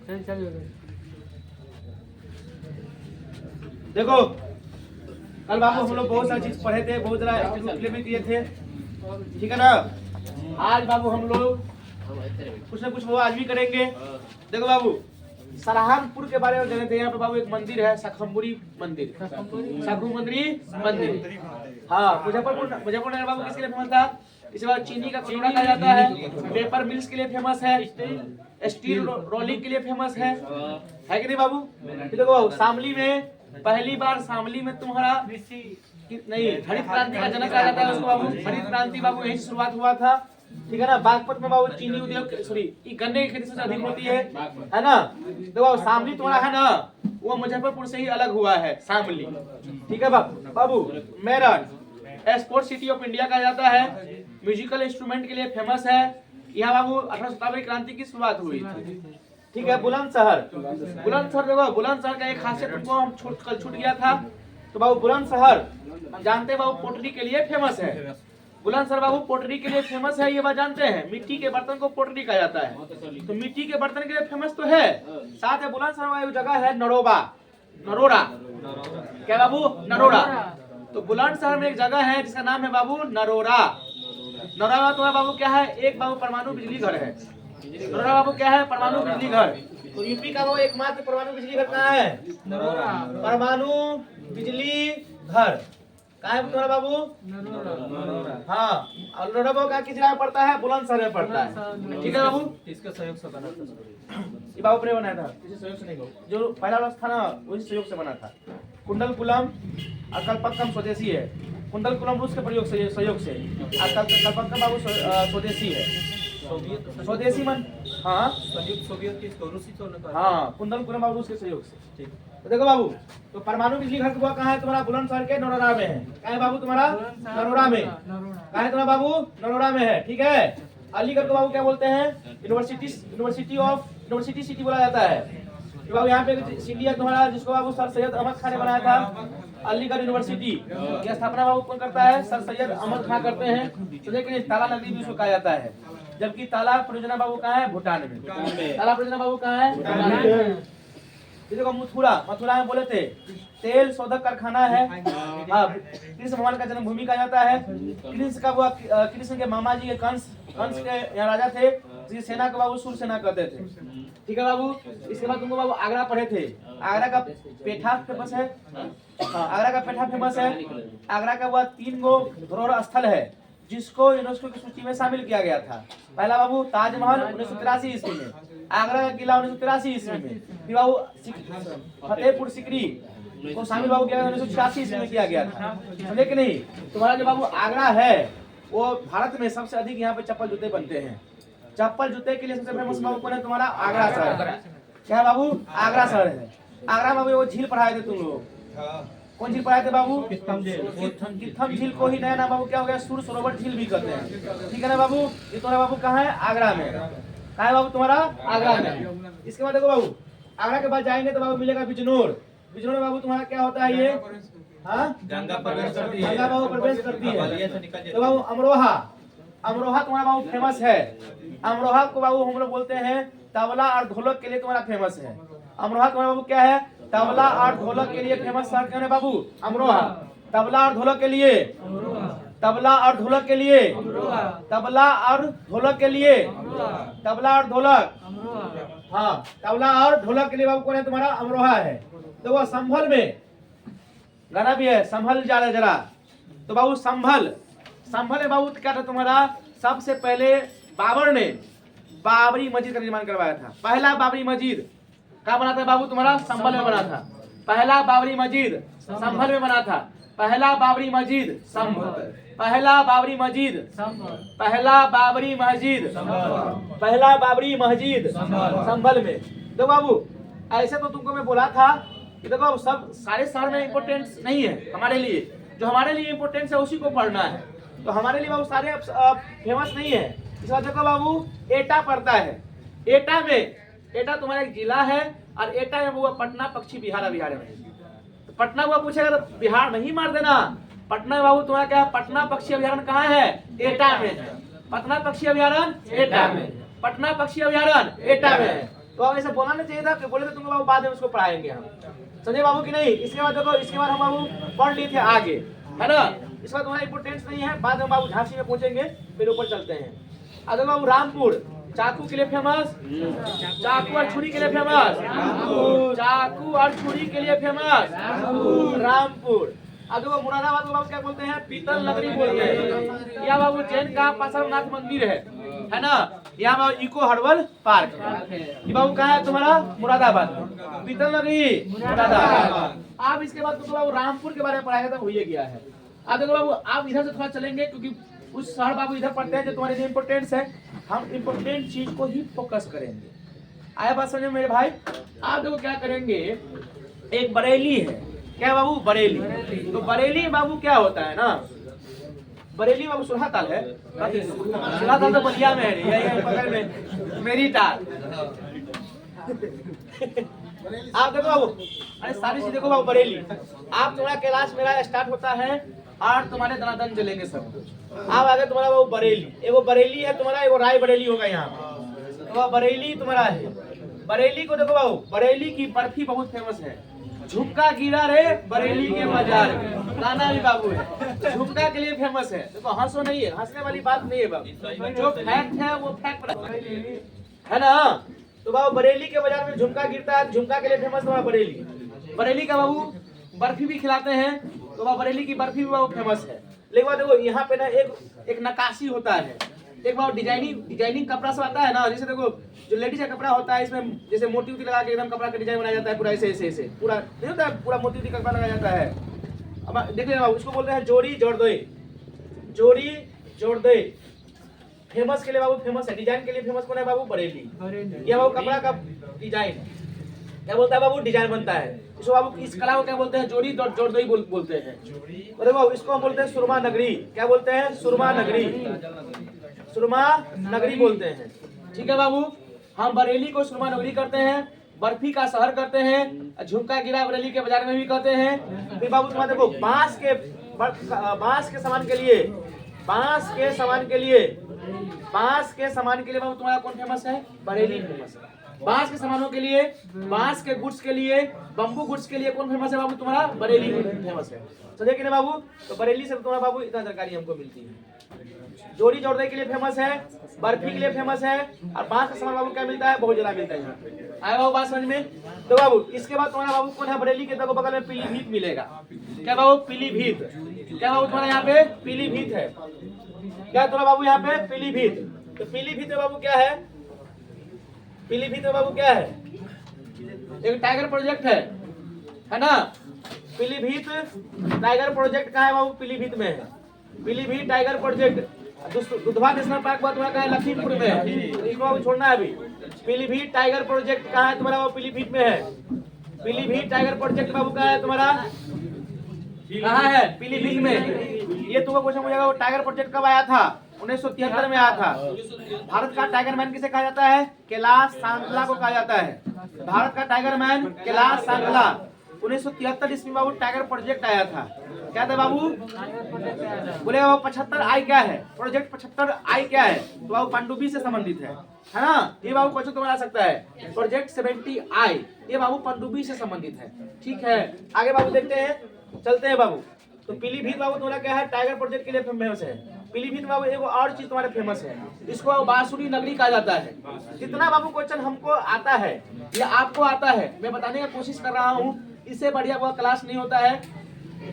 देखो कल बाबू हम लोग बहुत सारी चीज पढ़े थे, बहुत जरा एक्टिविटी भी किए थे, ठीक है ना। आज बाबू हम लोग कुछ न कुछ वो आज भी करेंगे। देखो बाबू सराहनपुर के बारे में जाने थे। यहाँ पे बाबू एक मंदिर है, शाखम्बरी मंदिर, शाखम्बरी मंदिर। हाँ, मुजफ्फरपुर नगर बाबू किसके लिए फेमस था? इसके बाद चीनी का कटोरा कहा जाता है, पेपर मिल्स के लिए फेमस है, स्टील रोलिंग के लिए फेमस है कि नहीं बाबू? देखो बाबू शामली में पहली बार शामली में तुम्हारा नहीं हरित क्रांति का जनक कहा जाता है उसको बाबू। हरित क्रांति बाबू यही से शुरुआत हुआ था, ठीक है ना। बागपत में बाबू चीनी उद्योग सॉरी गन्ने की खेती सबसे अधिक होती है ना। देखो शामली तुम्हारा है ना, वो मुजफ्फरपुर से ही अलग हुआ है शामली, ठीक है बाबू। Meerut export city of India कहा जाता है, म्यूजिकल इंस्ट्रूमेंट के लिए फेमस है। यहाँ बाबू 1857 क्रांति की शुरुआत हुई थी, ठीक है। बुलंदशहर देखो बुलंदशहर का एक खासियत तुमको हम कल छूट गया था। तो बाबू बुलंदशहर हम जानते हैं बाबू पोटरी के लिए फेमस है। बुलंदशहर बाबू पोटरी के लिए फेमस है, ये बात जानते हैं। मिट्टी के बर्तन को पोटरी कहा जाता है, तो मिट्टी के बर्तन के लिए फेमस तो है। साथ में बुलंदशहर में जगह है नरोड़ा, क्या बाबू? नरोड़ा। तो बुलंदशहर में एक जगह है जिसका नाम है बाबू नरोड़ा। नरोड़ा तुम्हारा बाबू क्या है? एक बाबू परमाणु बिजली घर है। नरोड़ा बाबू क्या है? परमाणु बिजली घर। तो यूपी का वो एकमात्र परमाणु बिजली घर कहाँ है? परमाणु बिजली घर कहाँ है तुम्हारा बाबू? हाँ, और नरोड़ा बाबू का किस जगह पड़ता है? बुलंदशहर में पड़ता है, ठीक है बाबू। इसका सहयोग से बना था, ये बाबू ने बनाया था, किसी सहयोग से नहीं हो। जो पहला वाला था ना वही सहयोग से बना था। कुंडलकुलम और कल्पक्कम स्वदेशी है। कुंडलकुलम रूस के प्रयोग से सहयोग से, और कल्पक्कम बाबू स्वदेशी है। स्वदेशी मन हाँ संयुक्त सोवियत की रूसी तो हाँ, कुंडलकुलम बाबू रूस के सहयोग से, ठीक। तो देखो बाबू तो परमाणु बिजली घर कहाँ है तुम्हारा? बुलंदशहर के नरोड़ा में है। कहाँ है बाबू तुम्हारा? नरोड़ा में। कहाँ है तुम्हारा बाबू? नरोड़ा में है, ठीक है। अलीगढ़ को बाबू क्या बोलते हैं? यूनिवर्सिटी सिटी बोला जाता है। तो बाबू यहाँ पे सिटी है तुम्हारा जिसको बाबू सर सैयद अहमद खान ने बनाया था, अलीगढ़ यूनिवर्सिटी। की स्थापना बाबू कौन करता है? सर सैयद अहमद खान करते हैं। तो लेकिन ताला नगरी भी उसको कहा जाता है। जबकि ताला परियोजना बाबू कहाँ है? भूटान में। ताला परियोजना बाबू कहाँ है? भूटान में। देखो मथुरा में बोले थे तेल शोधक कारखाना है। हाँ, कृष्ण भगवान का जन्मभूमि कहा जाता है। कृष्ण के मामा जी के कंस के यहाँ राजा थे, जिसकी सेना को बाबू सूर सेना कहते थे, ठीक है बाबू। इसके बाद तुमको बाबू आगरा पढ़े थे। आगरा का पेठा फेमस है। हाँ, आगरा का पेठा फेमस है। आगरा का वह 3 गो धरोहर स्थल है जिसको यूनेस्को की सूची में शामिल किया गया था। पहला बाबू ताजमहल 1983 ईस्वी में, आगरा का किला 1983 ईस्वी में, फिर बाबू फतेहपुर सिकरी को शामिल बाबू किया 1986 ईस्वी में किया गया था, समझे कि नहीं। तुम्हारा जो बाबू आगरा है वो भारत में सबसे अधिक यहाँ पे चप्पल जूते बनते हैं। चप्पल जूते के लिए सबसे फेमस बाबू कौन है तुम्हारा? आगरा शहर। क्या है बाबू? आगरा शहर है। आगरा बाबू वो झील पढ़ाए थे तुम लोग। कौन झील पढ़ाए थे बाबू? कित्थम झील को ही नया नाम बाबू क्या हो गया? सूर सरोवर झील भी कहते हैं, ठीक है ना बाबू। ये तुम्हारा बाबू कहाँ है? आगरा में। कहाँ है बाबू तुम्हारा? आगरा में। इसके बाद देखो बाबू आगरा के बाद जाएंगे तो बाबू मिलेगा बिजनौर। बिजनौर में बाबू तुम्हारा क्या होता है? ये हाँ गंगा प्रवेश करती है, गंगा बाबू प्रवेश करती है। तो बाबू अमरोहा तुम्हारा बाबू फेमस है। अमरोहा को बाबू हम लोग बोलते हैं तबला और ढोलक के लिए तुम्हारा फेमस है। अमरोहा तुम्हारा बाबू क्या है? तबला और ढोलक के लिए फेमस शहर क्यों है बाबू? अमरोहा। तबला और ढोलक के लिए, तबला और ढोलक के लिए, तबला और ढोलक के लिए, तबला और ढोलक, हाँ तबला और ढोलक के लिए बाबू कौन है तुम्हारा? अमरोहा है। तो वो संभल में गाना भी है, संभल जा जरा। तो बाबू संभल में बाबू क्या था तुम्हारा? सबसे पहले बाबर ने बाबरी मस्जिद का निर्माण करवाया था। पहला बाबरी मस्जिद कहाँ बना था बाबू तुम्हारा? संभल में बना था। पहला बाबरी मस्जिद संभल में बना था। पहला बाबरी मस्जिद पहला बाबरी मस्जिद पहला बाबरी मस्जिद संभल में। तो बाबू ऐसे तो तुमको मैं बोला था कि देखो सब सारे शहर में इम्पोर्टेंस नहीं है हमारे लिए, जो हमारे लिए इम्पोर्टेंस है उसी को पढ़ना है। तो हमारे लिए बाबू सारे फेमस नहीं है। इस बात देखो बाबू एटा पड़ता है। एटा तुम्हारा एक जिला है और एटा में वो पटना पक्षी बिहार में। तो पटना को पूछेगा तो बिहार में ही मार देना। पटना में बाबू तुम्हारा क्या है? पटना पक्षी अभ्यारण्य कहाँ है? एटा में है। पटना पक्षी अभ्यारण्य एटा में। पटना पक्षी अभ्यारण्य एटा में है। तो अब ऐसा बोलना नहीं चाहिए था कि बोले तो तुमको बाबू बाद में उसको पढ़ाएंगे हम, समझे बाबू कि नहीं। इसके बाद देखो, इसके बाद हम बाबू पढ़ लिए थे आगे, है ना। इसका तुम्हारा इंपोर्टेंस नहीं है, बाद में बाबू झांसी में पहुंचेंगे, फिर ऊपर चलते हैं। अब देखो बाबू रामपुर चाकू के लिए फेमस, चाकू और छुरी के लिए फेमस, चाकू और छुरी के लिए फेमस रामपुर। अब देखो मुरादाबाद को बाबू क्या बोलते हैं, पीतल नगरी बोलते हैं। यह बाबू जैन का पार्श्वनाथ मंदिर है ना। यहाँ बाबू इको हर्बल पार्क है। ये बाबू कहाँ है तुम्हारा, मुरादाबाद, पीतल नगरी मुरादाबाद। आप इसके बाद तो बाबू रामपुर के बारे में पढ़ाया था, हो ही गया है। अब देखो बाबू आप इधर से थोड़ा चलेंगे, क्योंकि उस शहर बाबू इधर पढ़ते हैं जो तुम्हारे लिए इम्पोर्टेंस है। हम इम्पोर्टेंट चीज को ही फोकस करेंगे। आया बात समझ में मेरे भाई। आप देखो क्या करेंगे, एक बरेली है, क्या बाबू, बरेली। तो बरेली बाबू क्या होता है ना, बरेली बाबू सुरहा ताल है, सुरहा ताल तो बलिया में है, यही बगल में मेरी ताल। आप देखो बाबू, अरे सारी चीज देखो बाबू, बरेली। आप तुम्हारा कैलाश मेला स्टार्ट होता है और तुम्हारे दनादन चलेंगे सब कुछ। आप आगे तुम्हारा बाबू बरेली, एगो बरेली है तुम्हारा, एगो राय बरेली होगा यहाँ, तो बरेली तुम्हारा है। बरेली को देखो बाबू, बरेली की बर्फी बहुत फेमस है। झुमका गिरा रे बरेली के बाजार में, गाना भी बाबू है, झुमका के लिए फेमस है। देखो हंसो नहीं है, हंसने वाली बात नहीं है बाबू, जो फैक्ट है वो फैक्ट है ना। तो बाबू बरेली के बाजार में झुमका गिरता है, झुमका के लिए फेमस तुम्हारा बरेली। बरेली का बाबू बर्फी भी खिलाते हैं, तो बाबू बरेली की बर्फी भी बाबू फेमस है। लेकिन देखो यहाँ पे ना एक नक्काशी होता है, एक बार डिजाइनिंग कपड़ा सब आता है ना। जैसे देखो जो लेडीज का कपड़ा होता है, इसमें जैसे मोती उती लगा के एकदम कपड़ा का डिजाइन बनाया जाता है, पूरा ऐसे पूरा नहीं होता है, पूरा मोती उती कपड़ा लगाया जाता है। अब देख लेना, उसको बोलते हैं जोड़ी जोड़दोई, जोड़ी जोड़दोई। फेमस के लिए बाबू फेमस है, डिजाइन के लिए फेमस कौन है बाबू, बरेली। ये बाबू कपड़ा का डिजाइन क्या बोलता है बाबू, डिजाइन बनता है। इसको बाबू इस कला को क्या बोलते हैं, जोड़ी जोड़दोई बोलते हैं। अरे बाबू इसको हम बोलते हैं सुरमा नगरी, क्या बोलते हैं, सुरमा नगरी, सुरमा नगरी बोलते हैं। ठीक है बाबू, हम बरेली को सुरमा नगरी करते हैं, बर्फी का शहर करते हैं, झुमका गिरा बरेली के बाजार में भी कहते हैं। फिर बाबू तुम्हारे देखो बांस के सामान के लिए, बांस के सामान के लिए बाबू तुम्हारा कौन फेमस है, बरेली फेमस है। बांस के सामानों के लिए, बांस के गुड्स के लिए, बम्बू गुड्स के लिए कौन फेमस है बाबू, तुम्हारा बरेली फेमस है। समझे कि नहीं बाबू। तो बरेली से तुम्हारा बाबू इतना जानकारी हमको मिलती है। जोड़ी जोड़ने के लिए फेमस है, बर्फी के लिए फेमस है, और बांस का सामान बाबू क्या मिलता है, बहुत ज्यादा मिलता है यहाँ पे। आया बाबू बात समझ में। तो बाबू इसके बाद तुम्हारा बाबू कौन है, बरेली के देखो बगल में पीलीभीत मिलेगा। क्या बाबू, पीलीभीत। क्या बाबू तुम्हारा यहाँ पे पीलीभीत है, क्या तुम्हारा बाबू यहाँ पे पीलीभीत। तो पीलीभीत में बाबू क्या है, पीलीभीत में बाबू क्या है, एक टाइगर प्रोजेक्ट है ना। पीलीभीत टाइगर प्रोजेक्ट कहाँ है बाबू, पीलीभीत में है, Pilibhit tiger project. Dudhwa National park तुम्हारा कहाँ है, लखीमपुर में है, तो इसको बाबू छोड़ना है अभी। पीलीभीत टाइगर प्रोजेक्ट कहाँ है तुम्हारा बाबू, पीलीभीत में है। पीलीभीत टाइगर प्रोजेक्ट बाबू कहाँ है तुम्हारा, कहाँ है, पीलीभीत में। ये तुमको क्वेश्चन पूछेगा, वो टाइगर प्रोजेक्ट कब आया था, 1973 में आया था। भारत का टाइगर मैन किसे कहा जाता है, कैलाश सांगला को कहा जाता है। भारत का टाइगर मैन कैलाश सांगला, 1973 ईस्वी बाबू टाइगर प्रोजेक्ट आया था। क्या था बाबू, बोले वो 75 आई क्या है, प्रोजेक्ट 75 आई क्या है, तो बाबू पनडुब्बी से संबंधित है ना। ये बाबू क्वेश्चन तुम्हारा आ सकता है, प्रोजेक्ट 70 आई, ये बाबू पनडुब्बी से संबंधित है। ठीक है, आगे बाबू देखते हैं, चलते हैं बाबू। तो पीलीभीत बाबू तुम्हारा क्या है, टाइगर प्रोजेक्ट के लिए फेमस है। पीलीभीत बाबू एक और चीज तुम्हारे फेमस है, इसको बांसुरी नगरी कहा जाता है। जितना बाबू क्वेश्चन हमको आता है या आपको आता है, मैं बताने की कोशिश कर रहा हूँ, इससे बढ़िया कोई क्लास नहीं होता है।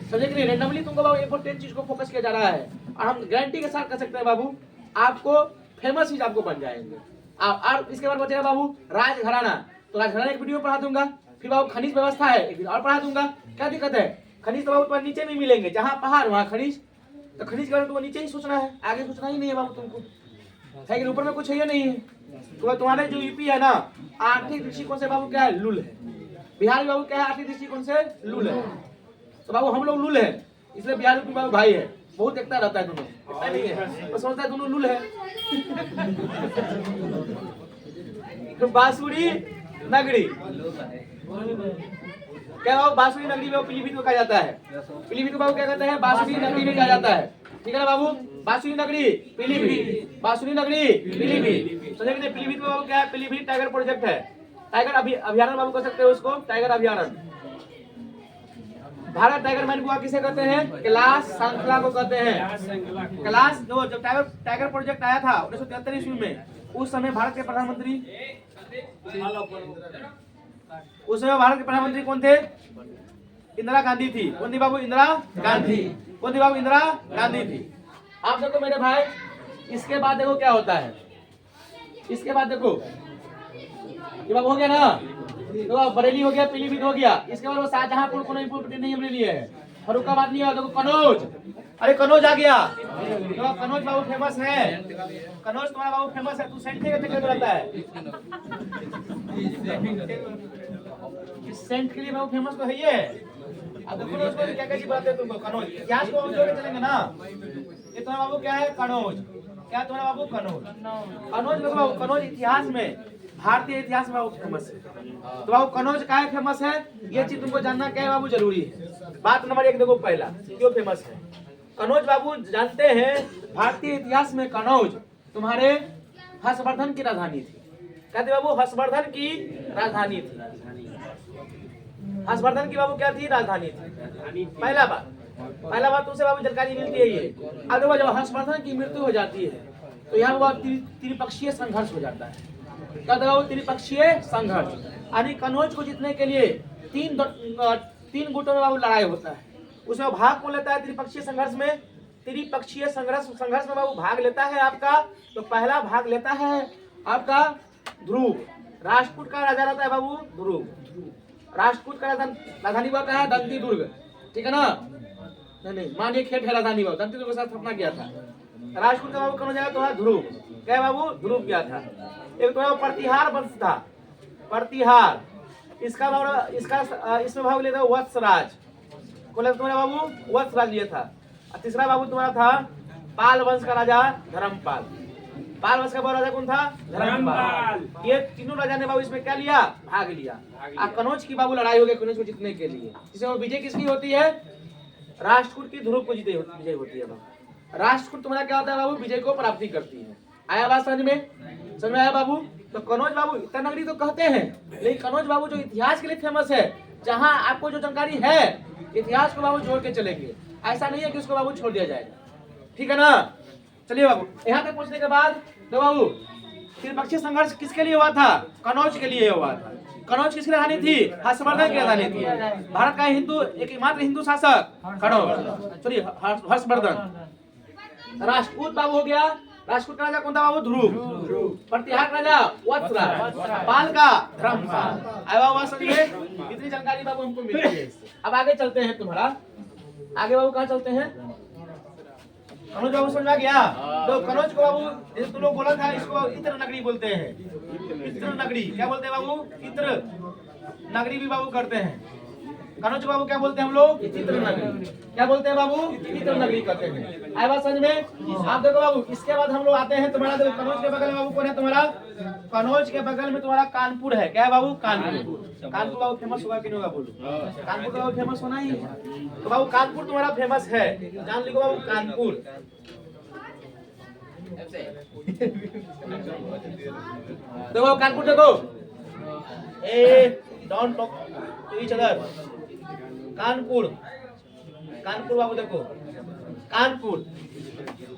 समझे कि नहीं, रेंडमली तुमको बाबू इंपोर्टेंट चीज को फोकस किया जा रहा है, और हम गारंटी के साथ कह सकते हैं बाबू आपको फेमस चीज आपको बन जाएंगे। और इसके बाद बचेगा बाबू राजघराना, तो राजघराना एक वीडियो पढ़ा दूंगा। फिर बाबू खनिज व्यवस्था है, एक वीडियो और पढ़ा दूंगा। क्या दिक्कत है, खनिज तो बाबू तुम्हारे नीचे नहीं मिलेंगे, जहाँ पहाड़ वहाँ खनिज। तो खनिज के बारे में तुमको नीचे ही सोचना है, आगे सोचना ही नहीं है बाबू तुमको, है कि ऊपर में कुछ है या नहीं है। तो तुम्हारे जो यूपी है ना, आर्थिक दृष्टिकोण से बाबू क्या है, लूल है। बिहार में बाबू क्या है, आर्थिक दृष्टिकोण से लूल है। तो बाबू हम लोग लूल है, इसलिए बिहार में बाबू भाई है, बहुत एकता रहता है दोनों, एकता नहीं है, तो समझता है दोनों लूल है। तो बांसुरी नगरी, क्या बाबू बांसुरी नगरी में पीलीभीत को कहा जाता है। पीलीभीत को बाबू क्या कहते हैं, बांसुरी नगरी में कहा जाता है। ठीक है ना बाबू, बांसुरी नगरी पीलीभीत, बांसुरी नगरी पीलीभीत। समझे कि पीलीभीत में बाबू क्या है, पीलीभीत टाइगर प्रोजेक्ट है। टाइगर अभयारण्य बाबू कह सकते हो उसको, टाइगर अभयारण्य। भारत टाइगर मैन को किसे कहते हैं? कैलाश श्रृंखला को कहते हैं। कैलाश जो जब टाइगर प्रोजेक्ट आया था 1973 ईस्वी में, उस समय भारत के प्रधानमंत्री कौन थे? इंदिरा गांधी थी। कौन थी बाबू? इंदिरा गांधी। कौन थी बाबू? इंदिरा गांधी थी। आप देखो मेरे भाई, इसके बाद देखो क्या होता है। इसके बाद देखो ये बाबू हो गया ना, तो बरेली हो गया, पीलीभीत हो गया। इसके बाद वो शाहजहांपुर को नहीं हमने लिए है, फरुखाबाद नहीं हुआ। देखो कनौज, अरे कनौज आ गया। तो कनौज बाबू फेमस है, कनौज तुम्हारा बाबू फेमस है। तू सेंट के लिए रहता है, इस सेंट के लिए बाबू फेमस तो है ये। अब देखो कनौज को क्या क्या बात है तुमको। कनौज इतिहास को हम जोड़ के चलेंगे ना। ये तुम्हारा बाबू क्या है? कनौज। क्या तुम्हारा बाबू? कनौज। कनौज देखो बाबू, कनौज इतिहास में, भारतीय इतिहास में बाबू फेमस है। तो बाबू कनौज का फेमस है, ये चीज तुमको जानना क्या है बाबू जरूरी है। बात नंबर 1 देखो, पहला क्यों फेमस है कनौज बाबू? जानते हैं भारतीय इतिहास में कनौज तुम्हारे हर्षवर्धन की राजधानी थी। कहते बाबू हर्षवर्धन की राजधानी थी। हर्षवर्धन की बाबू क्या थी? राजधानी थी। पहला बात तुमसे बाबू जानकारी मिलती है ये। अब देखो जब हर्षवर्धन की मृत्यु हो जाती है तो यहाँ बाबू त्रिपक्षीय संघर्ष हो जाता है। क्या बाबू? त्रिपक्षीय संघर्ष, यानी कनौज को जीतने के लिए तीन गुटों में बाबू लड़ाई होता है। उसमें भाग कौन लेता है त्रिपक्षीय संघर्ष में? त्रिपक्षीय संघर्ष में बाबू भाग लेता है आपका, तो पहला भाग लेता है आपका ध्रुव। राष्ट्रकूट का राजा रहता है बाबू ध्रुव। राष्ट्रकूट का राजधानी बाबू है दंती दुर्ग, ठीक है ना? नहीं मानिए खेत है राजधानी बाबू, दंती दुर्ग के साथ स्थापना किया था। राष्ट्रकूट का बाबू कौन जाएगा? तुम्हारा ध्रुव। क्या बाबू? ध्रुव किया था। एक तो प्रतिहार वंश था, प्रतिहार। इसमें भाग लेता वत्सराज। कौन लेता तुम्हारा बाबू? वत्सराज लिया था। और तीसरा बाबू तुम्हारा था पाल वंश का राजा धर्मपाल। पाल वंश का राजा कौन था? धर्मपाल। ये तीनों राजा ने बाबू इसमें क्या लिया? भाग लिया। कनौज की बाबू लड़ाई हो गई कनौज को जीतने के लिए। इसमें विजय किसकी होती है? राष्ट्रकूट की ध्रुव को विजय होती है बाबू। राष्ट्रकूट तुम्हारा क्या होता है बाबू? विजय को प्राप्ति करती है। आया बात समझ में? समझ में आया बाबू? तो कनौज बाबू इतना नगरी तो कहते हैं, लेकिन कनौज बाबू जो इतिहास के लिए फेमस है, जहां आपको जो जानकारी है इतिहास को बाबू जोड़ के चलेंगे। ऐसा नहीं है कि उसको बाबू छोड़ दिया जाएगा, ठीक है ना? चलिए बाबू, यहाँ तक पहुंचने के बाद तो बाबू त्रिपक्षीय संघर्ष किसके लिए हुआ था? कनौज के लिए हुआ था। कनौज किसकी राजधानी थी? हर्षवर्धन की राजधानी थी। भारत का एकमात्र हिंदू शासक कनौज, चलिए हर्षवर्धन। राजपूत बाबू हो गया। राजपूत का राजा कौन था बाबू? ध्रुव। प्रतिहार का राजा वत्सराज। पाल का धर्मपाल। आया बाबू समझ में? इतनी जानकारी बाबू हमको मिल गई है इससे। अब आगे चलते हैं तुम्हारा, आगे बाबू कहाँ चलते हैं? कनौज बाबू समझ में आ गया? तो कनौज को बाबू जैसे तुम लोग बोला था, इसको इत्र नगरी बोलते हैं। इत्र नगरी क्या बोलते हैं बाबू? इत्र नगरी भी बाबू करते हैं। कनौज बाबू क्या बोलते हैं हम लोग? इत्र नगरी। क्या बोलते हैं बाबू? इत्र नगरी कहते हैं। आया बात समझ में? आप देखो बाबू, इसके बाद हम लोग आते हैं तुम्हारा, देखो कनौज के बगल में बाबू कौन है तुम्हारा? कनौज के बगल में तुम्हारा कानपुर है। क्या है बाबू? कानपुर। कानपुर बाबू फेमस होगा कि नहीं होगा बोलो? कानपुर बाबू फेमस होना ही है। तो बाबू कानपुर तुम्हारा फेमस है, जान लिखो बाबू कानपुर। देखो बाबू कानपुर देखो, don't talk to each other. Kanpur, Kanpur बाबू देखो,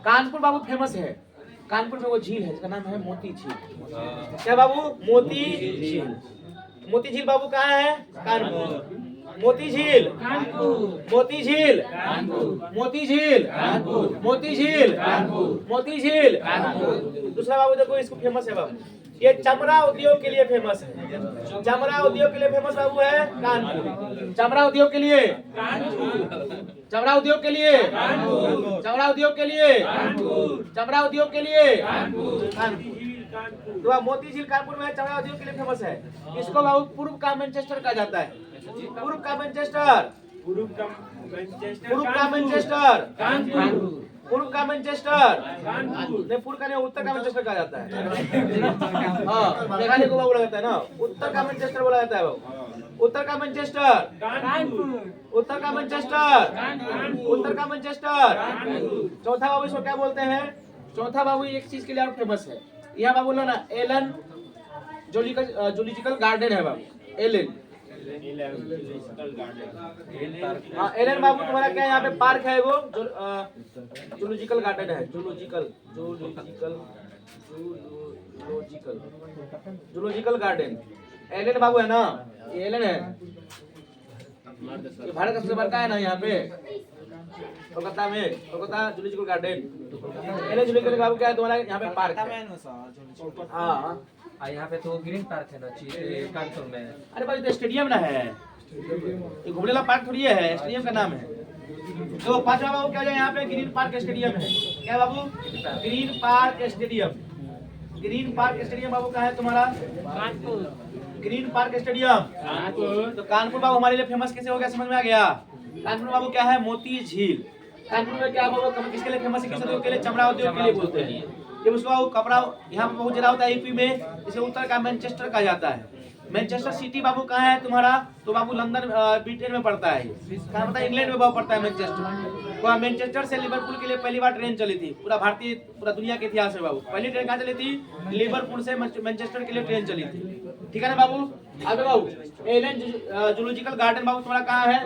कानपुर बाबू फेमस है। कानपुर में वो झील है जिसका नाम है मोती झील। क्या बाबू? मोती झील। मोती झील बाबू कहाँ है? कानपुर। मोती झील, मोती झील, मोती झील, मोती झील, मोती झील। दूसरा बाबू देखो, इसको फेमस है बाबू, ये चमड़ा उद्योग के लिए फेमस है। चमड़ा उद्योग के लिए फेमस बाबू है कानपुर। चमड़ा उद्योग के लिए, चमड़ा उद्योग के लिए, चमड़ा उद्योग के लिए, चमड़ा उद्योग के लिए कानपुर। तो मोती झील कानपुर में चमड़ा उद्योग के लिए फेमस है। इसको बाबू पूर्व का मैनचेस्टर कहा जाता है। पूर्व का मैनचेस्टर, पूर्व का मैनचेस्टर, पूर्व का मैनचेस्टर, नहीं पूर्व का नहीं, उत्तर का मैनचेस्टर कहा जाता है। हाँ, मेघालय को बोला जाता है ना, उत्तर का मैनचेस्टर बोला जाता है बाबू। उत्तर का मैनचेस्टर, उत्तर का मैनचेस्टर, उत्तर का मैनचेस्टर। चौथा बाबू इसको क्या बोलते हैं? चौथा बाबू एक चीज के लिए और फेमस है, यहाँ बाबू लो ना, एलन जूलॉजिकल गार्डन है बाबू, एलन। हाँ एलन बाबू तुम्हारा क्या है, यहाँ पे पार्क है वो जूलॉजिकल गार्डन है, जूलॉजिकल गार्डन। एलन बाबू है ना, ये एलन है, ये भारत का सबसे बड़का है ना यहाँ पे कोलकाता में, Kolkata zoological garden. Allen zoological बाबू क्या है तुम्हारा, यहाँ पे पार्क है। हाँ यहाँ पे तो ग्रीन पार्क है ना कानपुर में। अरे भाई तो स्टेडियम ना है, ये घूमने वाला पार्क थोड़ी है, स्टेडियम का नाम है। तो पांचवा बाबू क्या है, यहाँ पे ग्रीन पार्क स्टेडियम है। क्या बाबू, Green Park Stadium. Green Park Stadium बाबू का है तुम्हारा कानपुर, ग्रीन पार्क स्टेडियम। तो कानपुर बाबू हमारे लिए फेमस कैसे हो गया, समझ में आ गया। कानपुर बाबू क्या है, मोती झील। कानपुर में क्या बाबू किसके लिए फेमस है, किस उद्योग के लिए, चमड़ा उद्योग के लिए बोलते हैं। जब उसको कपड़ा यहाँ पे बहुत ज्यादा होता है यूपी में, इसे उत्तर का मैनचेस्टर कहा जाता है। मैनचेस्टर सिटी बाबू कहाँ है तुम्हारा, तो बाबू लंदन ब्रिटेन में पड़ता है। कहाँ पता है, इंग्लैंड में बाबू पड़ता है मैनचेस्टर। तो मैनचेस्टर से लिवरपूल के लिए पहली बार ट्रेन चली थी पूरा दुनिया के इतिहास में बाबू। पहली ट्रेन कहाँ चली थी, लिवरपूल से मैनचेस्टर के लिए ट्रेन चली थी। ठीक है ना बाबू। आगे बाबू, एलन जूलॉजिकल गार्डन बाबू तुम्हारा कहाँ है,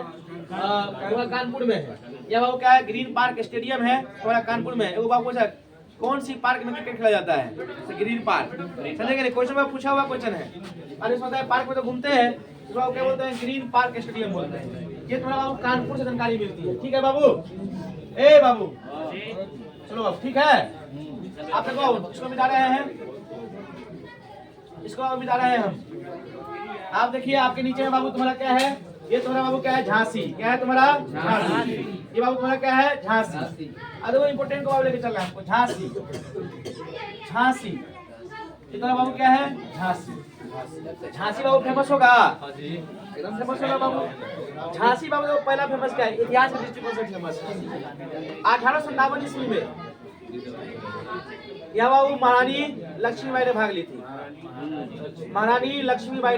तुम्हारा कानपुर में है। यह बाबू क्या है, ग्रीन पार्क स्टेडियम है तुम्हारा कानपुर में। एगो बाबू पूछा कौन सी पार्क में क्रिकेट खेला जाता है, तो ग्रीन पार्क। समझेंगे नहीं, क्वेश्चन में पूछा हुआ क्वेश्चन है। और इस बताया पार्क में तो घूमते हैं, तो बाबू क्या बोलते हैं, ग्रीन पार्क स्टेडियम बोलते हैं। ये थोड़ा बाबू कानपुर से जानकारी मिलती है। ठीक है बाबू, ए बाबू चलो बाबू, ठीक है। आप देखो इसको मिटा रहे हैं, इसको मिटा रहे हैं हम। आप देखिए आपके नीचे में बाबू तुम्हारा क्या है, ये तुम्हारा बाबू क्या है, झांसी। क्या है तुम्हारा, झांसी। ये बाबू तुम्हारा क्या है, झांसी। अरे वो इम्पोर्टेंट को बाबू लेके चल रहा है हमको, झांसी। झांसी ये तुम्हारा बाबू क्या है, झांसी। झांसी बाबू फेमस होगा, एकदम फेमस होगा बाबू। झांसी बाबू तो पहला फेमस क्या है, इतिहास के दृष्टिकोण से फेमस है। 1857 ईस्वी में यह बाबू महारानी लक्ष्मीबाई ने भाग ली थी। महारानी लक्ष्मीबाई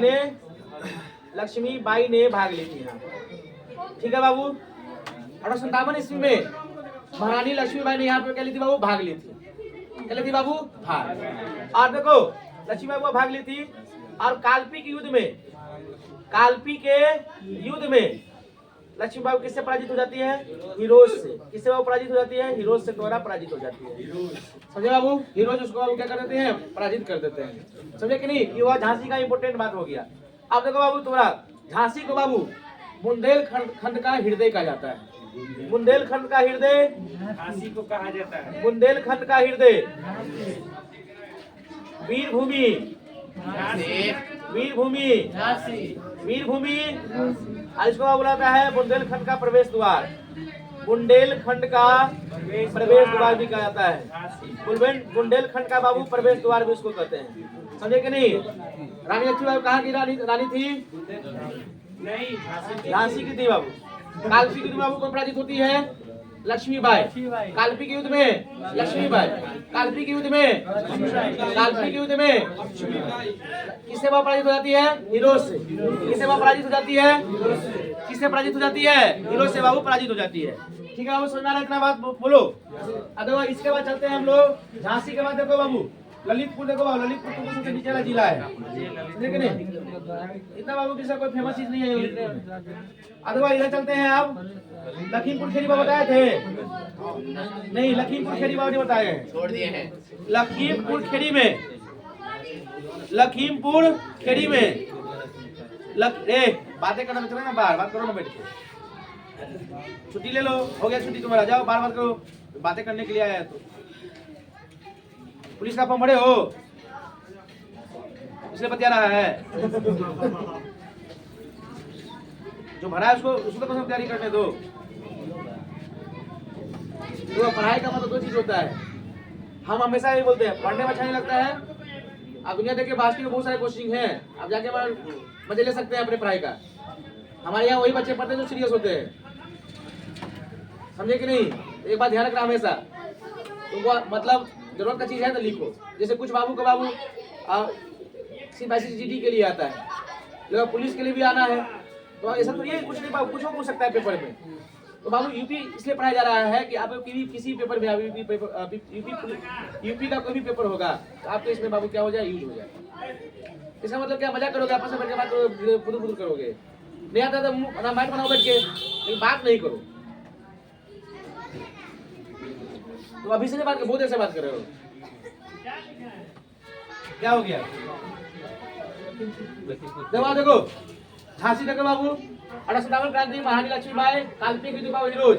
ने भाग ली थी यहाँ। ठीक है बाबू, 1857 ईस्वी में महारानी लक्ष्मीबाई ने यहाँ पे क्या ली थी बाबू, भाग ली थी। क्या ली थी बाबू, भाग। और देखो लक्ष्मीबाई को भाग ली थी, और कालपी के युद्ध में लक्ष्मीबाई किससे पराजित हो जाती है, हीरोज से। किससे वो पराजित हो जाती है, हीरोज से द्वारा पराजित हो जाती है। समझे बाबू, हीरोज उसको बाबू क्या कर देते हैं, पराजित कर देते हैं। समझे कि नहीं, ये हुआ झांसी का इंपोर्टेंट बात हो गया। अब देखो बाबू तुम्हारा झांसी को बाबू बुंदेलखंड का हृदय कहा जाता है। बुंदेलखंड का हृदय झांसी को कहा जाता है। बुंदेलखंड का हृदय, वीरभूमि, वीरभूमि, इसको बुलाता है बुंदेलखंड का प्रवेश द्वार। बुंदेलखंड का प्रवेश द्वार भी कहा जाता है। बुंदेलखंड का बाबू प्रवेश द्वार भी इसको कहते हैं। समझे कि नहीं। रानी लक्ष्मीबाई कहाँ की रानी थी, नहीं झांसी की थी बाबू। कालपी के युद्ध में बाबू कौन पराजित होती है, लक्ष्मीबाई। कालपी के युद्ध में लक्ष्मीबाई, कालपी के युद्ध में किससे वह पराजित हो जाती है, हीरोज से। किससे वह पराजित हो जाती है, किससे पराजित हो जाती है, हीरोज से बाबू पराजित हो जाती है। ठीक है बाबू, समझ में आ रहा है, इतना बात बोलो। अगर इसके बाद चलते हैं हम लोग झांसी के बाद, देखो बाबू ललितपुर, देखो बाबू ललितपुर तो सबसे नीचे वाला जिला है, ठीक है नहीं। इतना बाबू किसी कोई फेमस चीज नहीं है। अदरवाइज इधर चलते हैं। आप लखीमपुर खेड़ी बाबू बताए थे, नहीं लखीमपुर खेड़ी बाबू नहीं बताए हैं, छोड़ दिए हैं। लखीमपुर खेड़ी में बातें करना चलो ना, बाहर बात करो ना, बैठ के छुट्टी ले लो, हो गया छुट्टी तुम्हारा, जाओ बार बात करो, बातें करने के लिए आया है। तो पुलिस का फॉर्म भरे हो, इसलिए बतिया रहा है। जो भरा है उसको तो कसम तैयारी करने दो। तो पढ़ाई का मतलब दो चीज होता है। हम हमेशा ये बोलते हैं पढ़ने में अच्छा नहीं लगता है। अब दुनिया देखिए बास्टी में बहुत सारे कोचिंग है, अब जाके मजे ले सकते हैं अपने पढ़ाई का। हमारे यहाँ वही बच्चे पढ़ते हैं जो सीरियस होते हैं, समझे कि नहीं। एक बात ध्यान रखना हमेशा, तुमको मतलब जरूरत का चीज है तो लिखो। जैसे कुछ बाबू का बाबू सिर्फ ICGD के लिए आता है, लेकिन पुलिस के लिए भी आना है, तो ऐसा तो ये कुछ नहीं बाबू, कुछ हो पूछ सकता है पेपर में। तो बाबू यूपी इसलिए पढ़ाया जा रहा है कि आप किसी पेपर में यूपी का कोई भी पेपर होगा तो आपके इसमें बाबू क्या हो जाए, यूज हो जाए। इसका मतलब क्या मजाक करोगे, आपस में बैठ के बात करोगे, फुदू करोगे, नहीं आता तो मुंह माइट बनाओ बैठ के, लेकिन बात नहीं करो। तो अभी से बात कर, बहुत देर से बात कर रहे हो, क्या हो गया? देखो झांसी नगर बाबू, 1857 क्रांति, महारानी लक्ष्मीबाई, काल्पनिक विधु बाबू हिरोज,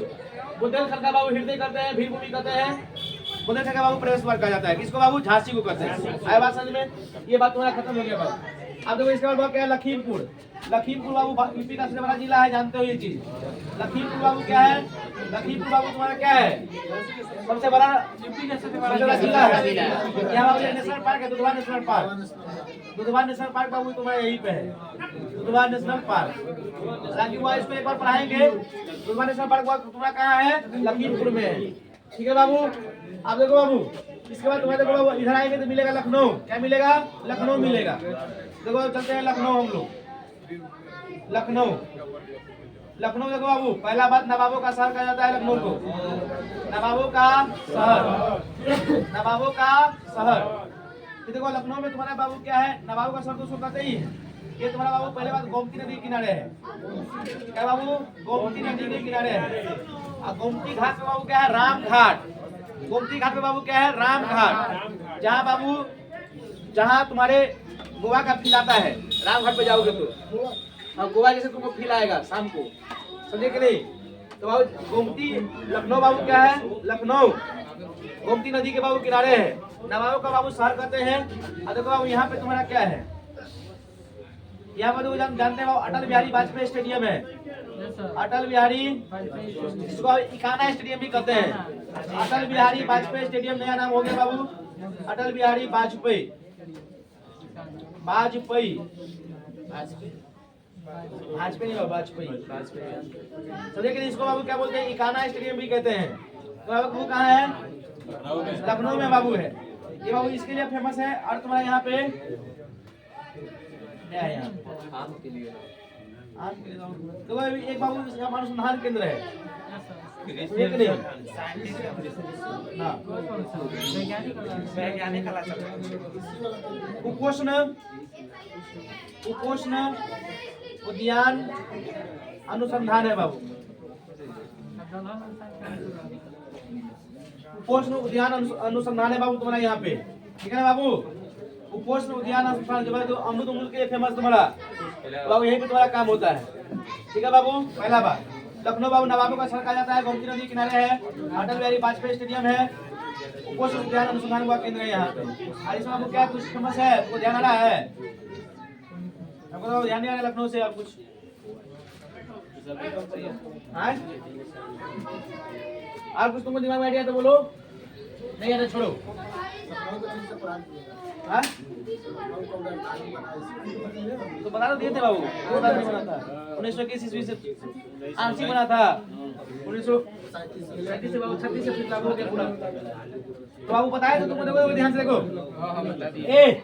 बुंदेलखंड का बाबू हृदय करते हैं, वीरभूमि करते हैं, बुंदेलखंड का बाबू प्रवेश द्वार कहा जाता है। किसको बाबू? झांसी को करते हैं। आया बात समझ में? ये बात तुम्हारा खत्म हो गया बाबू। अब देखो इसके बाद क्या है? लखीमपुर। लखीमपुर बाबू यूपी का सबसे बड़ा जिला है, जानते हो ये चीज। लखीमपुर बाबू क्या है? लखीमपुर बाबू तुम्हारा क्या है? सबसे बड़ा यूपी का सबसे बड़ा जिला है। यहाँ बाबू नेशनल पार्क है, Dudhwa National Park. Dudhwa National Park बाबू तुम्हारा यहीं पे है, दुधवा नेशनल पार्क। हालांकि वो इसको एक बार पढ़ाएंगे। दुधवा नेशनल पार्क तुम्हारा कहाँ है? लखीमपुर में है। ठीक है बाबू। अब देखो बाबू, इसके बाद तुम्हारे देखो बाबू इधर आएंगे तो मिलेगा लखनऊ। क्या मिलेगा? लखनऊ मिलेगा। देखो चलते हैं लखनऊ हम लोग। लखनऊ, लखनऊ देखो बाबू, पहला बात नवाबों का शहर कहा जाता है लखनऊ को। नवाबों का शहर, नवाबों का शहर। देखो लखनऊ में तुम्हारा बाबू क्या है? नवाबों का शहर तो उसको कहते ही है। ये तुम्हारा बाबू पहले बात गोमती नदी के किनारे है। क्या बाबू? गोमती नदी के किनारे है। और गोमती घाट पे बाबू क्या है? राम घाट। गोमती घाट पे बाबू क्या है? राम घाट। जहाँ बाबू, जहाँ तुम्हारे गोवा का फील आता है, राम घाट पे जाओगे तो, और गोवा जैसे तुमको फील आएगा शाम को, समझे कि नहीं? तो बाबू गोमती, लखनऊ बाबू क्या है? लखनऊ गोमती नदी के बाबू किनारे है। नवाबों का बाबू शहर कहते हैं। और देखो बाबू यहाँ पे तुम्हारा क्या है? यहाँ पर जानते हैं बाबू अटल बिहारी वाजपेयी स्टेडियम है। अटल बिहारी, इसको इकाना स्टेडियम भी कहते हैं। अटल बिहारी वाजपेयी स्टेडियम नया नाम हो गया बाबू, अटल बिहारी वाजपेयी। वाजपेयी, वाजपेयी नहीं, वाजपेयी। तो देखिए इसको बाबू क्या बोलते हैं? इकाना स्टेडियम भी कहते हैं। तो बाबू कहाँ है? लखनऊ में बाबू है। ये बाबू इसके लिए फेमस है। और तुम्हारा यहाँ पे क्या है? यहाँ आम के लिए, आम के लिए तो एक बाबू इसका अनुसंधान केंद्र है। एक नहीं, कुपोषण, कुपोषण उद्यान अनुसंधान है बाबू। कुपोषण उद्यान अनुसंधान है बाबू तुम्हारा यहाँ पे। ठीक है ना बाबू? कुपोषण उद्यान अनुसंधान जो अमरूद के लिए फेमस तुम्हारा बाबू, यहीं पे तुम्हारा काम होता है। ठीक है बाबू। पहला बात, लखनऊ बाबू नवाबों का शहर कहा जाता है, गोमती नदी किनारे है, अटल बिहारी वाजपेयी स्टेडियम है, कुपोषण उद्यान अनुसंधान का केंद्र है यहाँ पे। और इसमें आपको क्या कुछ फेमस है? आपको ध्यान आ रहा है? आपको ध्यान नहीं आ रहा लखनऊ से? आप कुछ और कुछ तुमको दिमाग में आइडिया तो बोलो, नहीं आता छोड़ो। तो बता तो दिए थे बाबू, नहीं बना था 1921 ईस्वी से आंसी बना था, 1937 से बाबू 36 से फिर लागू हो गया पूरा। तो बाबू बताए तो तुमको, देखो ध्यान से देखो। ए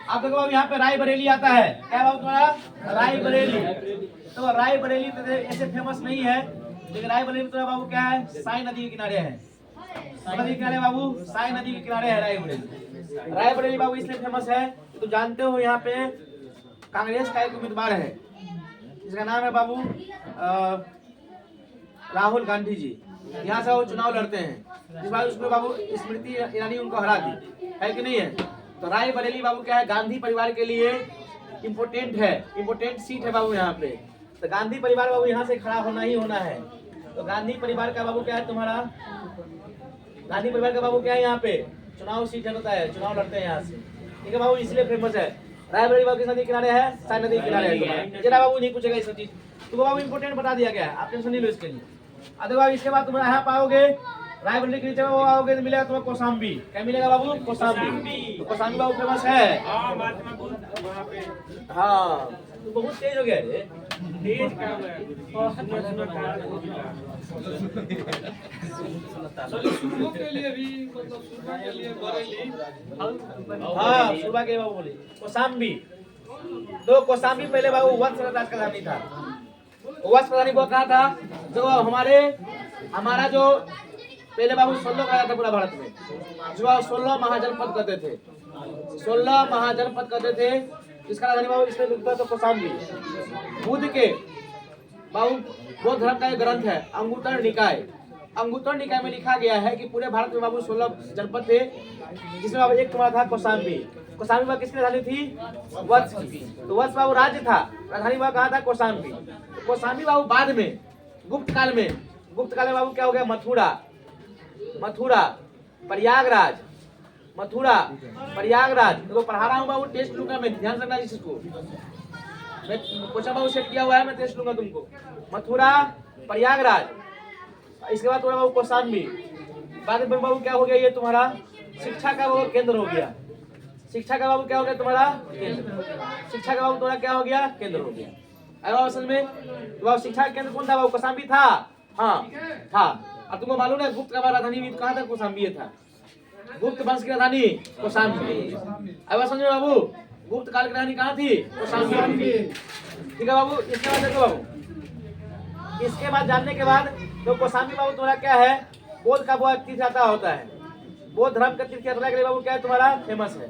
आप देखो बाबू यहाँ पे रायबरेली आता है। क्या बाबू तुम्हारा? रायबरेली। तो रायबरेली तो ऐसे फेमस नहीं है, लेकिन रायबरेली तो बाबू क्या है? साई नदी के किनारे है। नदी के किनारे बाबू, साई नदी के किनारे है रायबरेली। रायबरेली बाबू इसलिए फेमस है तो जानते हो यहाँ पे कांग्रेस का एक उम्मीदवार है जिसका नाम है बाबू राहुल गांधी जी। यहाँ से वो चुनाव लड़ते हैं। इस बार उसमें बाबू स्मृति ईरानी उनको हरा दी है कि नहीं है? तो रायबरेली बाबू क्या है? गांधी परिवार के लिए इम्पोर्टेंट है, इम्पोर्टेंट सीट है बाबू यहाँ पे। तो गांधी परिवार बाबू यहाँ से खड़ा होना ही होना है। तो गांधी परिवार का बाबू क्या है तुम्हारा? गांधी परिवार का बाबू क्या है? यहाँ पे चुनाव सीट होता है, चुनाव लड़ते हैं यहाँ से। ठीक है बाबू, इसलिए फेमस है। रायबरेली बाबू किस नदी किनारे है? साई नदी के किनारे है। जरा बाबू नहीं पूछेगा इस चीज, तो बाबू इम्पोर्टेंट बता दिया गया है, आप टेंशन नहीं लो इसके लिए। अरे बाबू इसके बाद तुम यहाँ पाओगे रायबरेली के नीचे वो आओगे तो मिलेगा तुम्हें कौशाम्बी। क्या मिलेगा बाबू? कौशाम्बी। तो कौशाम्बी बाबू फेमस है। हाँ तो बहुत तेज हो गया रे, तेज काम है। सुबह के लिए भी, मतलब सुबह के लिए बरेली, हाँ सुबह के बाबू बोले कौशाम्बी। तो कौशाम्बी पहले बाबू वत्स राजधानी था। वत्स राजधानी वो कहा था? जो हमारा जो पहले बाबू 16 कहा था पूरा भारत में, जो 16 महाजनपद कहते थे, 16 महाजनपद कहते थे। इसका राजधानी बाबू इसमें लिखता है तो कौशाम्बी। बुद्ध के बाबू बौद्ध धर्म का एक ग्रंथ है अंगुत्तर निकाय। अंगुत्तर निकाय में लिखा गया है कि पूरे भारत में बाबू 16 जनपद थे, जिसमें बाबू एक तुम्हारा था कौशाम्बी। कौशाम्बी बाबू किसकी राजधानी थी? वत्स की। तो वत्स बाबू राज्य था, राजधानी बाबू कहाँ था? कौशाम्बी। तो कौशाम्बी बाबू बाद में गुप्त काल में बाबू क्या हो गया? मथुरा, प्रयागराज, मथुरा, प्रयागराज। देखो पढ़ा रहा हूँ बाबू, टेस्ट लूंगा मैं, ध्यान रखना इसको। मैं क्वेश्चन बाबू सेट किया हुआ है, मैं टेस्ट लूंगा तुमको। मथुरा, प्रयागराज, इसके बाद तुम्हारा बाबू कौशाम्बी। बाद में बाबू क्या हो गया? ये तुम्हारा शिक्षा का बाबू केंद्र हो गया। शिक्षा का बाबू क्या हो गया? तुम्हारा केंद्र। शिक्षा का बाबू तुम्हारा क्या हो गया? केंद्र हो गया। आया बाबू समझ में? तो बाबू शिक्षा का केंद्र कौन था बाबू? कौशाम्बी था। हाँ था। अब तुमको मालूम है गुप्त का राजधानी कहाँ था? कौशाम्बी था। गुप्त वंश की राजधानी कौशाम्बी। अब समझो बाबू, गुप्त काल की राजधानी कहाँ थी? कौशाम्बी। ठीक है बाबू। इसके बाद देखो बाबू, इसके बाद जानने के बाद तो कौशाम्बी बाबू तुम्हारा क्या है? बौद्ध का वो तीर्थ यात्रा होता है। बौद्ध धर्म का तीर्थ यात्रा के लिए बाबू क्या है तुम्हारा? फेमस है।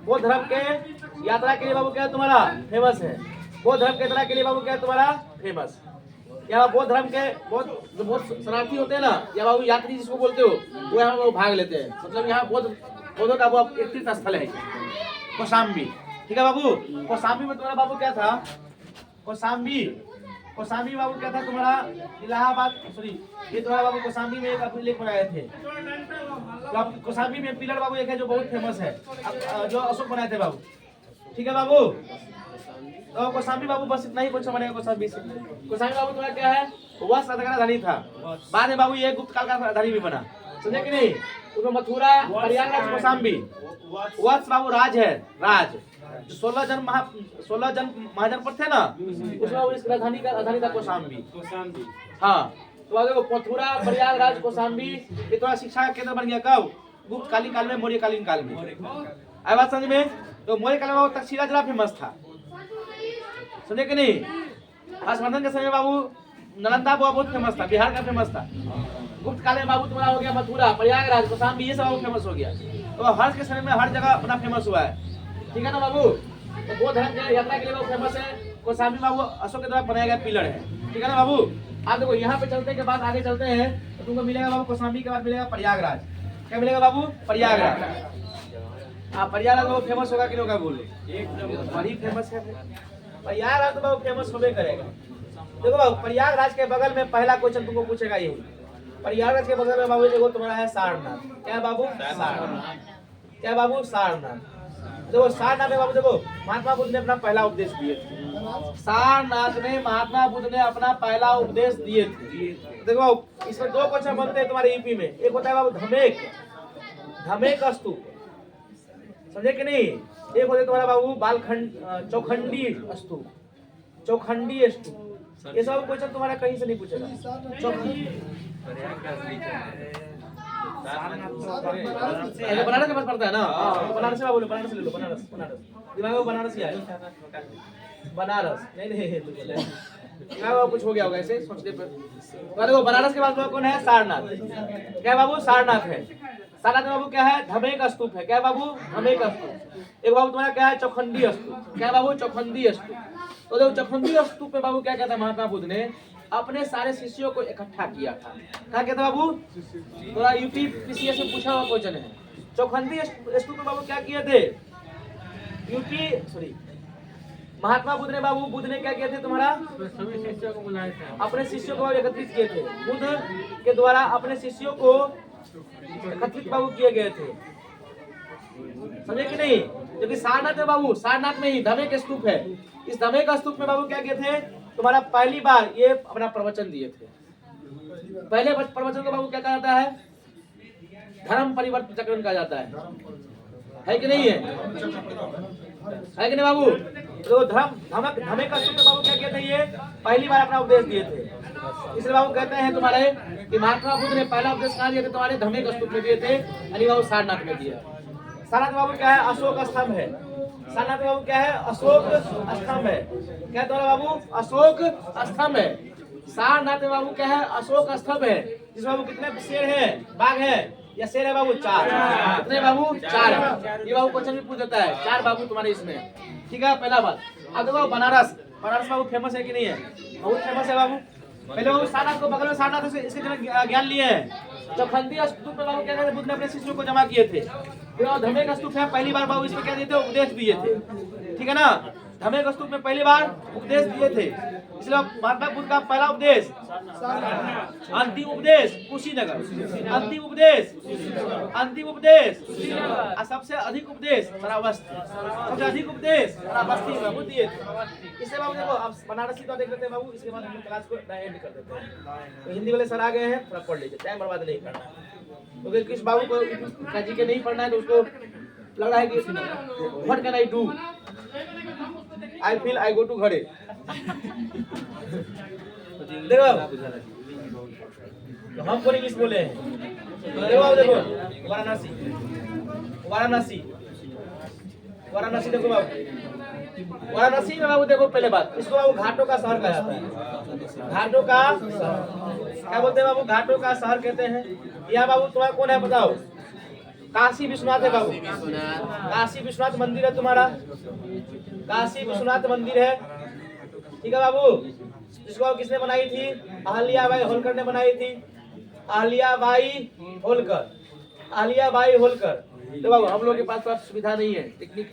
बौद्ध धर्म के यात्रा के लिए बाबू क्या है तुम्हारा? फेमस है। बौद्ध धर्म की यात्रा के लिए बाबू क्या है तुम्हारा? फेमस। या बौद्ध धर्म के बहुत शरणार्थी होते हैं ना, या बाबू यात्री जिसको बोलते हो, वो यहाँ बाबू भाग लेते हैं। मतलब यहाँ बौद्धों का वो एक तीर्थ स्थल है कौशाम्बी। ठीक है बाबू। कौशाम्बी में तुम्हारा बाबू क्या था? कौशाम्बी बाबू क्या था तुम्हारा? इलाहाबाद, सॉरी, ये तुम्हारा बाबू कौशाम्बी में एक अभिलेख बनाए थे। तो कौशाम्बी में पिलर बाबू एक है जो बहुत फेमस है, जो अशोक बनाए थे बाबू। ठीक है बाबू। तो कौशाम्बी बाबू बस इतना ही क्वेश्चन बनेगा कौशाम्बी से। कौशाम्बी बाबू तुम्हारा क्या है? वत्स का राजधानी था। बाद में बाबू ये गुप्त काल का राजधानी भी बना, समझे कि नहीं? उसमें मथुरा, प्रयागराज, कौशाम्बी। वत्स बाबू राज है, राज। 16 जन महाजनपद थे ना, उसमें इस राजधानी था कौशाम्बी। हाँ। तो देखो मथुरा, प्रयागराज, कौशाम्बी, ये थोड़ा शिक्षा का केंद्र बन गया कब? गुप्त कालीन काल में, मौर्यकालीन काल में। आई बात समझ में? तो मौर्यकाल में तक्षशिला जिला फेमस था, समझे कि नहीं? हर्षवर्धन के समय बाबू नालंदा बहुत फेमस था, बिहार का फेमस था। गुप्त काल में बाबू तुम्हारा हो गया मथुरा, प्रयागराज, कौशाम्बी, ये सब बाबू फेमस हो गया। तो हर्ष के समय में हर जगह अपना फेमस हुआ है। ठीक है ना बाबू? तो बौद्ध धर्म के यात्रा के लिए वो फेमस है। कौशाम्बी बाबू अशोक के द्वारा बनाया गया पिलर है। ठीक है ना बाबू? आप देखो यहाँ पे चलते के बाद आगे चलते हैं तो तुमको मिलेगा बाबू कौशाम्बी के बाद मिलेगा प्रयागराज। क्या मिलेगा बाबू? प्रयागराज। हाँ, प्रयागराज बाबू फेमस होगा कि नहीं होगा? बोलो। एकदम बड़ी फेमस है प्रयागराज, तो बाबू फेमस होबे करेगा। देखो बाबू, प्रयागराज के बगल में पहला क्वेश्चन तुमको पूछेगा यही। प्रयागराज के बगल में बाबू देखो तुम्हारा है सारनाथ। क्या बाबू? सारनाथ। क्या बाबू? सारनाथ। देखो सारनाथ में बाबू देखो महात्मा बुद्ध ने अपना पहला उपदेश दिए थे। सारनाथ में महात्मा बुद्ध ने अपना पहला उपदेश दिए थे। देखो इसमें दो क्वेश्चन बनते हैं तुम्हारे यूपी में। एक होता है बाबू धमेक स्तूप, समझे कि नहीं? एक होता है तुम्हारा बाबू चौखंडी स्तूप। ये सब क्वेश्चन तुम्हारा कहीं से नहीं पूछेगा। बनारस के पास पड़ता है ना? बनारस से बोलो, बनारस ले लो, बनारस दिमाग में बनारस ही आया। बनारस नहीं दिमाग कुछ हो गया होगा ऐसे सोचने पर। देखो बनारस के पास कौन है? सारनाथ। क्या बाबू? सारनाथ है। सारनाथ में बाबू क्या है? धमेक स्तूप है। क्या बाबू? धमेक स्तूप। एक बाबू तुम्हारा क्या है? चौखंडी स्तूप। क्या बाबू? चौखंडी स्तूप। तो देखो चौखंडी स्तूप पे बाबू क्या कहता है महात्मा बुद्ध ने? अपने सारे शिष्यों को इकट्ठा किया था। क्या कहता बाबू? थोड़ा यूपी पीसीएस से पूछा हुआ क्वेश्चन है। चौखंडी स्तूप में बाबू क्या किए थे? महात्मा बुद्ध ने क्या किए थे तुम्हारा? सभी शिष्यों को बुलाए थे, अपने शिष्यों को एकत्रित किए थे। बुद्ध के द्वारा अपने शिष्यों को एकत्रित बाबू किए गए थे, समझे कि नहीं? क्योंकि सारनाथ में बाबू, सारनाथ में ही धमेक स्तूप है। इस धमेक स्तूप में बाबू क्या किए थे? तुम्हारा पहली बार ये अपना प्रवचन दिए थे। पहले प्रवचन को बाबू क्या कहा जाता है? धर्म परिवर्तन चक्रण कहा जाता है कि नहीं है? कि नहीं बाबू? तो धमेक स्तूप में बाबू क्या किए थे? ये पहली बार अपना उपदेश दिए थे। इसलिए बाबू कहते हैं तुम्हारे कि महात्मा बुद्ध ने पहला उपदेश कहाँ दिए थे? तुम्हारे धमेक स्तूप में दिए थे, यानी बाबू सारनाथ में दिया। सारनाथ बाबू क्या है? अशोक स्तंभ है। सारनाथ बाबू क्या है? अशोक स्तंभ है। क्या तुम्हारा बाबू? अशोक स्तंभ है। सारनाथ में बाबू क्या है? अशोक स्तंभ है। जिस बाबू कितने शेर है, बाघ है या शेर है बाबू? 4। कितने बाबू? 4। ये बाबू क्वेश्चन भी पूछ देता है, 4 बाबू तुम्हारे इसमें। ठीक है, पहला बात। अब देखो बनारस, बनारस बाबू फेमस है कि नहीं है? बहुत फेमस है बाबू। पहले बाबू सारनाथ को बगल में सारनाथ से इसके जन ज्ञान लिए हैं। चौखंडी स्तूप में बाबू क्या कहते हैं, बुद्ध ने अपने शिष्यों को जमा किए थे। फिर धमेक स्तूप है, पहली बार बाबू इसमें क्या दिए थे, उपदेश दिए थे। ठीक है ना, धमेक स्तूप में पहली बार उपदेश दिए थे। इसलिए महात्मा बुद्ध का पहला उपदेश, अंतिम उपदेश कुशीनगर, अंतिम उपदेश, अंतिम उपदेश और सबसे अधिक उपदेश श्रावस्ती, सबसे अधिक उपदेश श्रावस्ती में बुद्ध दिए थे। इससे बाबू देखो अब बनारसी तो देख लेते हैं बाबू, इसके बाद हम क्लास को एंड कर देते हैं। तो हिंदी वाले सर आ गए हैं, थोड़ा पढ़ लीजिए, टाइम बर्बाद नहीं करना। क्योंकि किस बाबू को जी के नहीं पढ़ना है तो उसको लग रहा है कि what can I do, I feel I go to घरे। देखो तो हम को इंग्लिश बोले हैं। देखो देखो वाराणसी, वाराणसी, वाराणसी देखो बाबू, वाराणसी में बाबू देखो पहले बात, इसको बाबू घाटों का शहर कहा जाता है। घाटों का क्या बोलते हैं बाबू, घाटों का शहर कहते हैं। यहाँ बाबू तुम्हारा कौन है बताओ? काशी विश्वनाथ है बाबू, काशी विश्वनाथ मंदिर है तुम्हारा, काशी विश्वनाथ मंदिर है। ठीक है बाबू, जिसको किसने बनाई थी? अहल्याबाई होलकर ने बनाई थी, अहल्याबाई होलकर, अहल्याबाई होलकर। तो बाबू हम लोग के पास तो सुविधा नहीं है, टेक्निक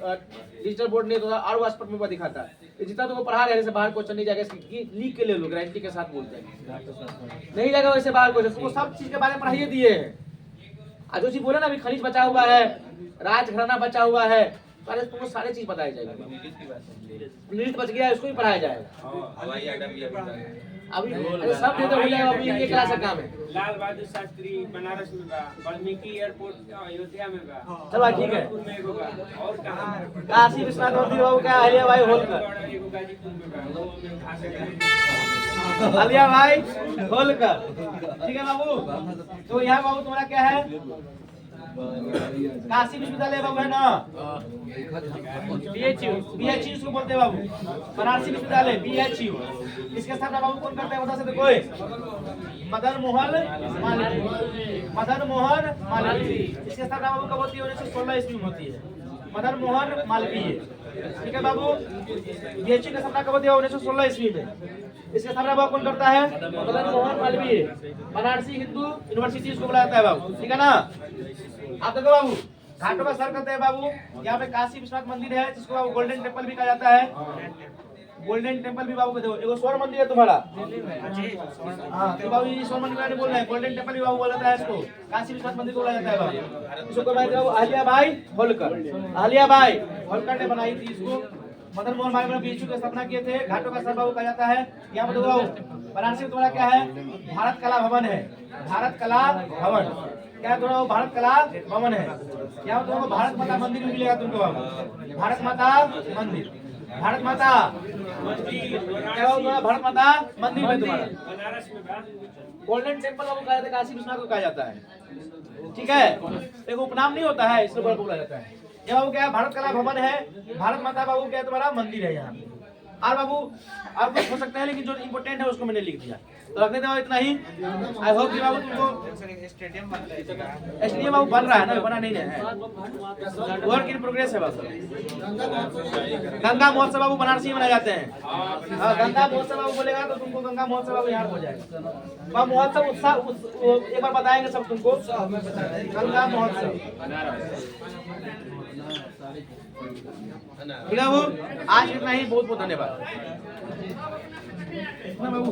डिजिटल बोर्ड नहीं तो और स्पष्ट में दिखाता है। जितना तुमको पढ़ा रहे हैं बाहर क्वेश्चन नहीं जाएगा, लीक के ले लो, गारंटी के साथ बोलते हैं नहीं जाएगा वैसे बाहर क्वेश्चन। तुमको सब चीज के बारे में पढ़ाइए दिए हैं। आज जो चीज बोले ना अभी, खनिज बचा हुआ है, राजघराना बचा हुआ है, सारे तुमको सारे चीज बताया जाएगा। नृत्य बच गया, इसको भी पढ़ाया जाएगा। हवाई अड्डा भी अभी सब दे दो, हो जाएगा। अभी ये क्लास का काम है। लाल बहादुर शास्त्री बनारस में बा, वाल्मीकि एयरपोर्ट अयोध्या में बा, चलो ठीक है। गाजीपुर में एगो बा, और कहाँ? काशी विश्वनाथ मंदिर बाबू क्या अहल्याबाई होलकर, एगो गाजीपुर में बा, वो में खा सकते अहल्याबाई होलकर। ठीक है बाबू, तो यहाँ बाबू तुम्हारा क्या है? काशी विश्वविद्यालय बाबू है ना, BHU, BHU इसको बोलते हैं बाबू, बनारसी विश्वविद्यालय BHU। इसके स्थापना बाबू कौन करता है बता सकते कोई? मदन मोहन मालवीय, मदन मोहन मालवीय। इसके स्थापना बाबू कब होती है? 1916 ईस्वी में होती है, मदन मोहन मालवीय। ठीक है बाबू, BHU की स्थापना कब होती है? 1916 ईस्वी में। इसके स्थापना बाबू कौन करता है? मदन मोहन मालवीय। बनारसी हिंदू यूनिवर्सिटी इसको बुलाया जाता है बाबू। ठीक है ना, आप देखो बाबू घाटों का सर करते हैं बाबू। यहाँ पे काशी विश्वनाथ मंदिर है, जिसको बाबू गोल्डन टेम्पल भी कहा जाता है। गोल्डन टेम्पल भी बाबू को देखो, एगो स्वर्ण मंदिर है तुम्हारा। हाँ तो बाबू ये स्वर्ण मंदिर बोल रहे हैं, गोल्डन टेम्पल भी बाबू बोला जाता है इसको, काशी विश्वनाथ मंदिर को बोला जाता है बाबू। इसको बाबू अहल्याबाई होलकर, अहल्याबाई होलकर ने बनाई थी इसको। मदन मोहन मालवीय ने BHU की स्थापना किए थे। घाटों का सर बाबू कहा जाता है। यहाँ पे देखो बाबू बनारसी में तुम्हारा क्या है? भारत कला भवन है, भारत कला भवन क्या है तुम्हारा? भारत कला भवन है। यहाँ पे तुमको भारत माता मंदिर भी मिलेगा तुमको बाबू, भारत माता मंदिर, भारत माता क्या होगा? भारत माता मंदिर में तुम्हारा बनारस में बा, गोल्डन टेम्पल बाबू कहा जाता है, काशी विश्वनाथ को कहा जाता है। ठीक है, एक उपनाम नहीं होता है, इसको बोला जाता है। ये बाबू क्या है? भारत कला भवन है, भारत माता बाबू क्या है तुम्हारा? मंदिर है यहाँ पे। और बाबू और कुछ हो सकता है, लेकिन जो इम्पोर्टेंट है उसको मैंने लिख दिया, तो रखने दो इतना ही। आई होप कि बाबू तुमको स्टेडियम बन रहा इसलिए बाबू बन रहा है ना, बना नहीं है, वर्क इन प्रोग्रेस है बाबू। गंगा महोत्सव बाबू बनारसी में मनाए जाते हैं। हाँ, गंगा महोत्सव बाबू बोलेगा तो तुमको गंगा महोत्सव बाबू याद हो जाएगा। वह महोत्सव उत्साह एक बार बताएंगे सब तुमको, गंगा महोत्सव। ठीक है बाबू, आज इतना ही, बहुत बहुत धन्यवाद बाबू।